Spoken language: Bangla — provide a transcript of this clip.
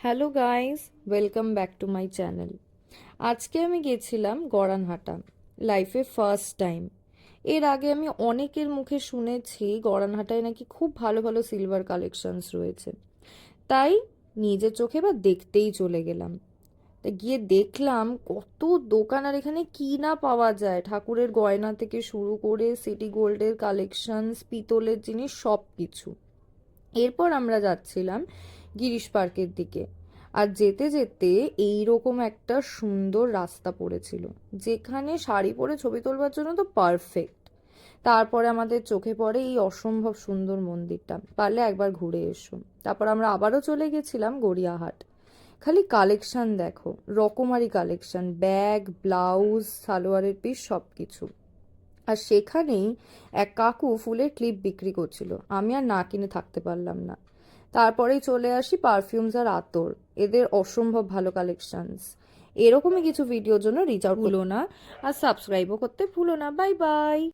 Hello guys, welcome back to my channel. আজকে আমি গেছিলাম গড়ানহাটা, লাইফে ফার্স্ট টাইম। এর আগে আমি অনেকের মুখে শুনেছি গড়ানহাটায় নাকি খুব ভালো ভালো সিলভার কালেকশনস রয়েছে, তাই নিজের চোখে বা দেখতেই চলে গেলাম। তা গিয়ে দেখলাম কত দোকান, আর এখানে কি না পাওয়া যায়, ঠাকুরের গয়না থেকে শুরু করে সিটি গোল্ডের কালেকশনস, পিতলের জিনিস, সব কিছু। এরপর আমরা যাচ্ছিলাম গিরিশ পার্কের দিকে, আর যেতে যেতে এইরকম একটা সুন্দর রাস্তা পড়েছিল, যেখানে শাড়ি পরে ছবি তোলবার জন্য তো পারফেক্ট। তারপরে আমাদের চোখে পড়ে এই অসম্ভব সুন্দর মন্দিরটা, পারলে একবার ঘুরে এসো। তারপর আমরা আবারও চলে গেছিলাম গড়িয়াহাট। খালি কালেকশন দেখো, রকমারি কালেকশন, ব্যাগ, ব্লাউজ, সালোয়ারের পিস, সব কিছু। আর সেখানেই এক কাকু ফুলের ক্লিপ বিক্রি করছিল, আমি আর না কিনে থাকতে পারলাম না। তারপরেই চলে আসি পারফিউমস আর আতর, এদের অসম্ভব ভালো কালেকশনস। এরকমই কিছু ভিডিওর জন্য রিচ আউট ভুলো না, আর সাবস্ক্রাইবও করতে ভুলো না। Bye bye.